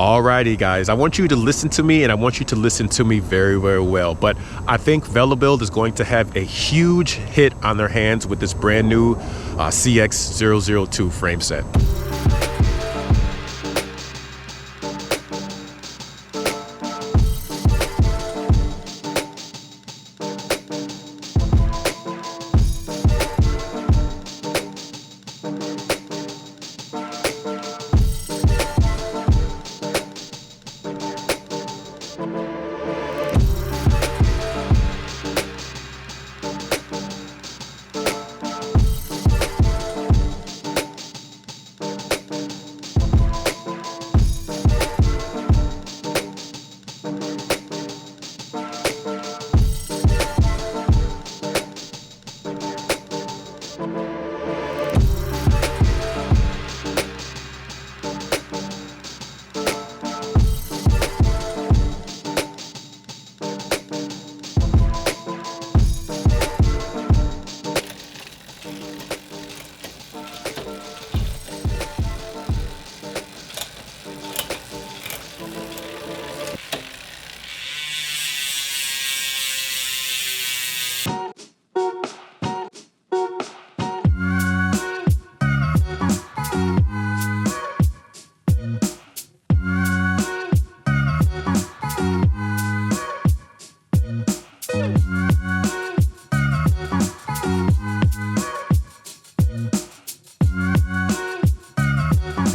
Alrighty guys, I want you to listen to me, and I want you to listen to me very, very well. But I think VeloBuild is going to have a huge hit on their hands with this brand new CX-002 frame set.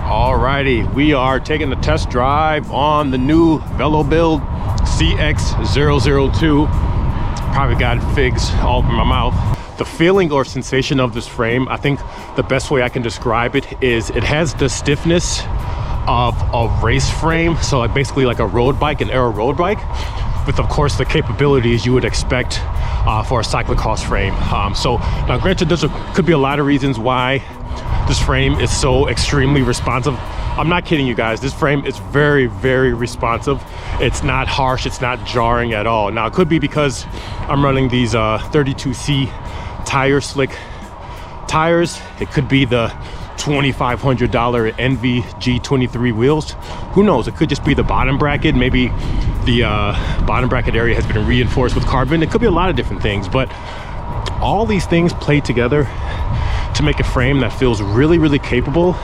Alrighty, we are taking a test drive on the new VeloBuild CX-002. Probably got figs all over my mouth. The feeling or sensation of this frame, I think the best way I can describe it is it has the stiffness of a race frame. So like basically like a road bike, an aero road bike, with of course the capabilities you would expect for a cyclocross frame. So now granted, could be a lot of reasons why this frame is so extremely responsive. I'm not kidding you guys, this frame is very, very responsive. It's not harsh, it's not jarring at all. Now it could be because I'm running these 32C tire slick tires. It could be the $2,500 ENVE G23 wheels. Who knows, it could just be the bottom bracket. Maybe the bottom bracket area has been reinforced with carbon. It could be a lot of different things, but all these things play together to make a frame that feels really, really capable.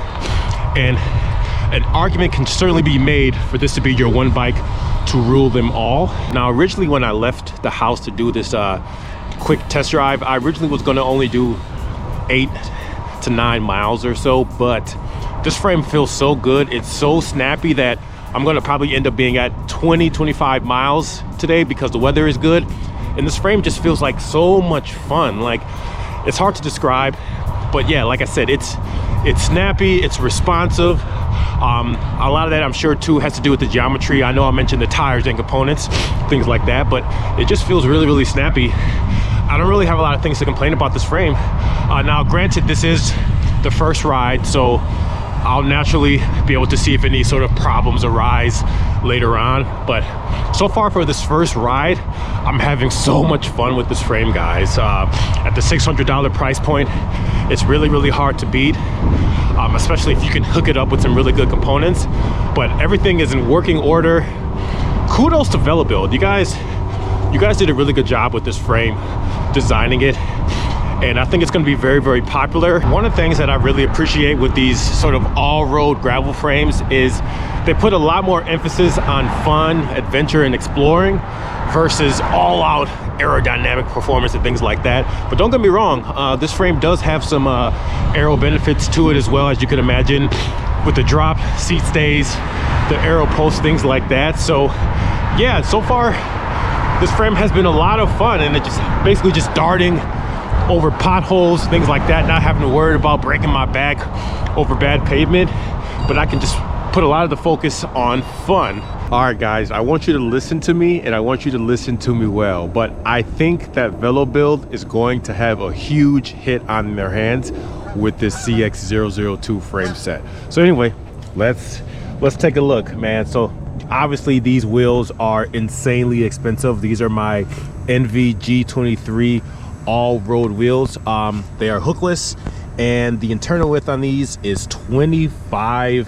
And an argument can certainly be made for this to be your one bike to rule them all. Now originally when I left the house to do this quick test drive, I originally was going to only do 8 to 9 miles or so, but this frame feels so good, it's so snappy, that I'm going to probably end up being at 20-25 miles today because the weather is good. And this frame just feels like so much fun. Like, it's hard to describe, but yeah, like I said, it's snappy, it's responsive. A lot of that I'm sure too has to do with the geometry. I know I mentioned the tires and components, things like that, but it just feels really, really snappy. I don't really have a lot of things to complain about this frame. Now granted, this is the first ride, so I'll naturally be able to see if any sort of problems arise later on. But so far for this first ride, I'm having so much fun with this frame, guys. At the $600 price point, it's really, really hard to beat, especially if you can hook it up with some really good components. But everything is in working order. Kudos to VeloBuild. You guys did a really good job with this frame, designing it. And I think it's going to be very, very popular. One of the things that I really appreciate with these sort of all-road gravel frames is they put a lot more emphasis on fun, adventure, and exploring versus all-out aerodynamic performance and things like that. But don't get me wrong, this frame does have some aero benefits to it as well, as you can imagine, with the drop, seat stays, the aero posts, things like that. So yeah, so far this frame has been a lot of fun, and it just basically just darting over potholes, things like that, not having to worry about breaking my back over bad pavement, but I can just put a lot of the focus on fun. All right guys, I want you to listen to me, and I want you to listen to me well, but I think that VeloBuild is going to have a huge hit on their hands with this CX-002 frame set. So anyway, let's take a look, man. So obviously these wheels are insanely expensive. These are my ENVE G23 all-road wheels. They are hookless, and the internal width on these is 25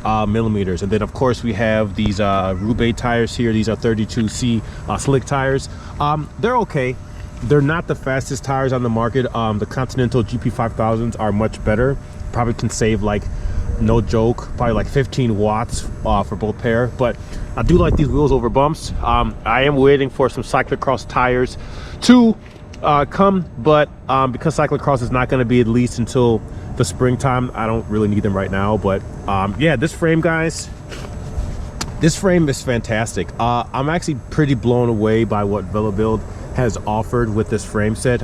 millimeters. And then of course we have these Roubaix tires here. These are 32C slick tires. They're okay. They're not the fastest tires on the market. The Continental GP5000s are much better. Probably can save, like, no joke, probably like 15 watts for both pair. But I do like these wheels over bumps. I am waiting for some Cyclocross tires to come, but because Cyclocross is not going to be at least until the springtime, I don't really need them right now. But yeah, this frame, guys, this frame is fantastic. I'm actually pretty blown away by what VeloBuild has offered with this frame set.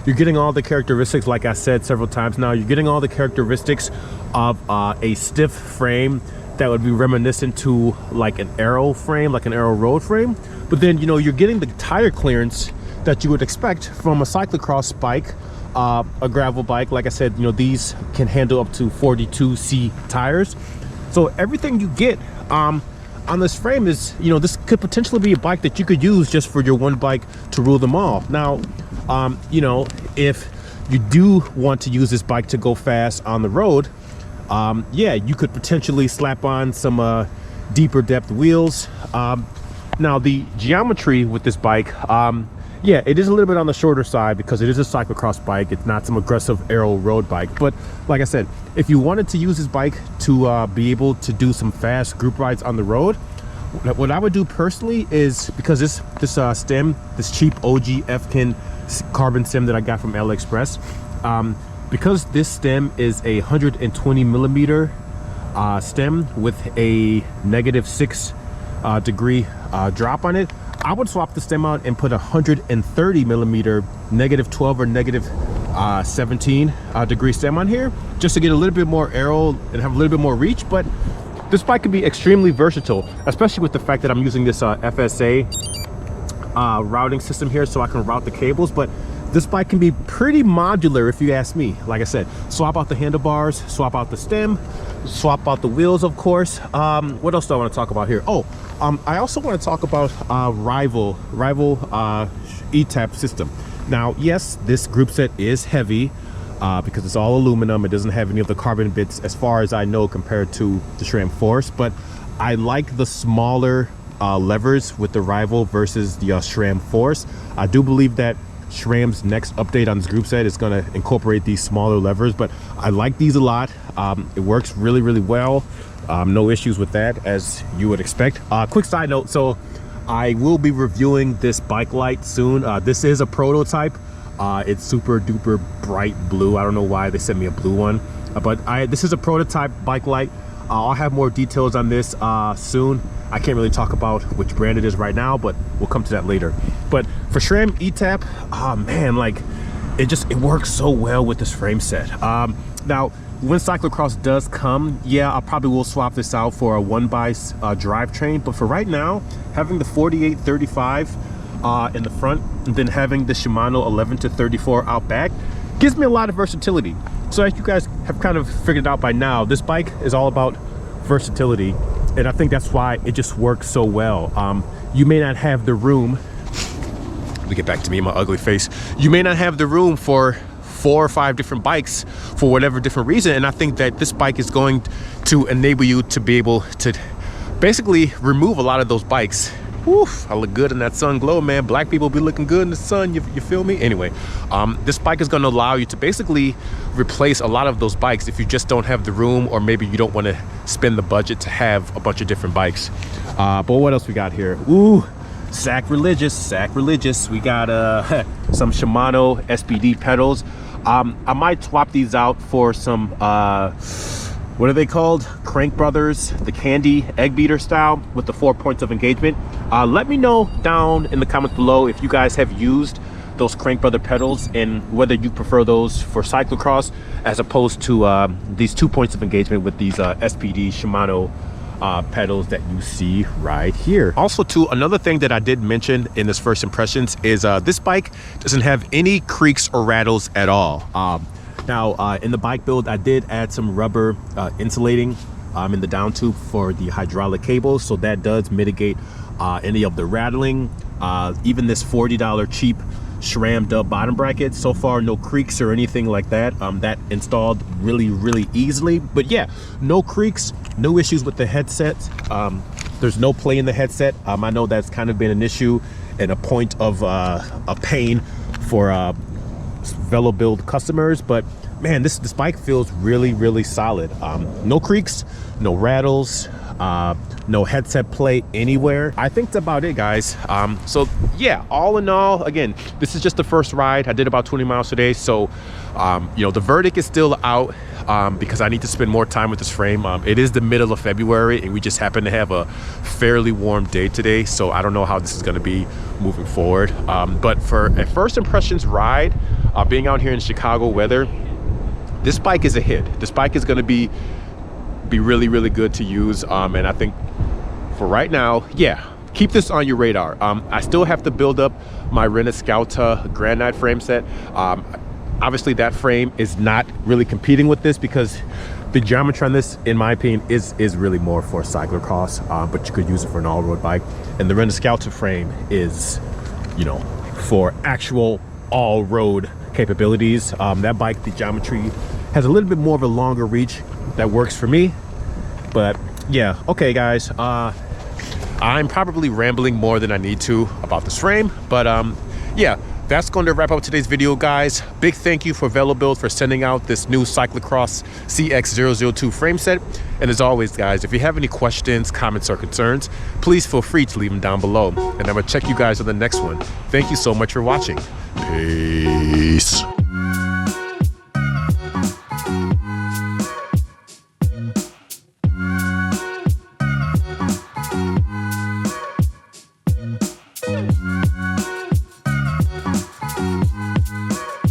You're getting all the characteristics, like I said several times now, you're getting all the characteristics of a stiff frame that would be reminiscent to like an aero frame, like an aero road frame. But then, you know, you're getting the tire clearance that you would expect from a cyclocross bike, a gravel bike. Like I said, you know, these can handle up to 42C tires. So everything you get on this frame is, you know, this could potentially be a bike that you could use just for your one bike to rule them all. Now, you know, if you do want to use this bike to go fast on the road, yeah, you could potentially slap on some deeper depth wheels. Now the geometry with this bike, yeah, it is a little bit on the shorter side because it is a cyclocross bike. It's not some aggressive aero road bike. But like I said, if you wanted to use this bike to be able to do some fast group rides on the road, what I would do personally is, because this stem, this cheap OG-Evkin carbon stem that I got from AliExpress, because this stem is a 120 millimeter stem with a -6 degree drop on it, I would swap the stem out and put a 130 millimeter -12 or -17 degree stem on here, just to get a little bit more aero and have a little bit more reach. But this bike can be extremely versatile, especially with the fact that I'm using this FSA routing system here, so I can route the cables. But this bike can be pretty modular, if you ask me. Like I said, swap out the handlebars, swap out the stem, swap out the wheels, of course. What else do I want to talk about here? Oh, I also want to talk about Rival eTap system. Now, yes, this group set is heavy because it's all aluminum. It doesn't have any of the carbon bits, as far as I know, compared to the SRAM Force. But I like the smaller levers with the Rival versus the SRAM Force. I do believe that SRAM's next update on this group set is going to incorporate these smaller levers, but I like these a lot. It works really, really well. No issues with that, as you would expect. Quick side note, so I will be reviewing this bike light soon. This is a prototype. It's super duper bright blue. I don't know why they sent me a blue one, but this is a prototype bike light. I'll have more details on this soon. I can't really talk about which brand it is right now, but we'll come to that later. But for SRAM eTap, oh man, like it works so well with this frame set. Now when Cyclocross does come, yeah, I probably will swap this out for a 1x drivetrain. But for right now, having the 4835 in the front and then having the Shimano 11-34 out back gives me a lot of versatility. So as you guys have kind of figured out by now, this bike is all about versatility, and I think that's why it just works so well. You may not have the room, let me get back to me and my ugly face, you may not have the room for 4 or 5 different bikes for whatever different reason, and I think that this bike is going to enable you to be able to basically remove a lot of those bikes. Woof, I look good in that sun glow, man. Black people be looking good in the sun, you feel me? Anyway, this bike is going to allow you to basically replace a lot of those bikes if you just don't have the room, or maybe you don't want to spend the budget to have a bunch of different bikes. But what else we got here? Ooh, sacrilegious. We got some Shimano SPD pedals. I might swap these out for some what are they called? Crank Brothers, the candy egg beater style with the 4 points of engagement. Let me know down in the comments below if you guys have used those Crank Brother pedals and whether you prefer those for cyclocross as opposed to these 2 points of engagement with these SPD Shimano pedals that you see right here. Also too, another thing that I did mention in this first impressions is this bike doesn't have any creaks or rattles at all. Now in the bike build, I did add some rubber insulating in the down tube for the hydraulic cables, so that does mitigate any of the rattling. Even this $40 cheap SRAM dub bottom brackets. So far, no creaks or anything like that. That installed really easily. But yeah, no creaks, no issues with the headset. There's no play in the headset. I know that's kind of been an issue and a point of a pain for VeloBuild customers, but man, this bike feels really solid. No creaks, no rattles, no headset play anywhere. I think that's about it, guys. So yeah, all in all, again, this is just the first ride. I did about 20 miles today, so you know, the verdict is still out because I need to spend more time with this frame. It is the middle of February and we just happen to have a fairly warm day today, so I don't know how this is going to be moving forward. But for a first impressions ride, being out here in Chicago weather, this bike is a hit. This bike is going to be really good to use, and I think for right now, yeah, keep this on your radar. I still have to build up my Renascauta Granite frame set. Obviously that frame is not really competing with this because the geometry on this, in my opinion, is really more for cyclocross, but you could use it for an all-road bike. And the Renascauta frame is, you know, for actual all-road capabilities. That bike, the geometry has a little bit more of a longer reach that works for me. But yeah, okay guys, I'm probably rambling more than I need to about this frame, but yeah, that's going to wrap up today's video, guys. Big thank you for VeloBuild for sending out this new Cyclocross CX-002 frame set. And as always, guys, if you have any questions, comments, or concerns, please feel free to leave them down below. And I'm going to check you guys on the next one. Thank you so much for watching. Peace.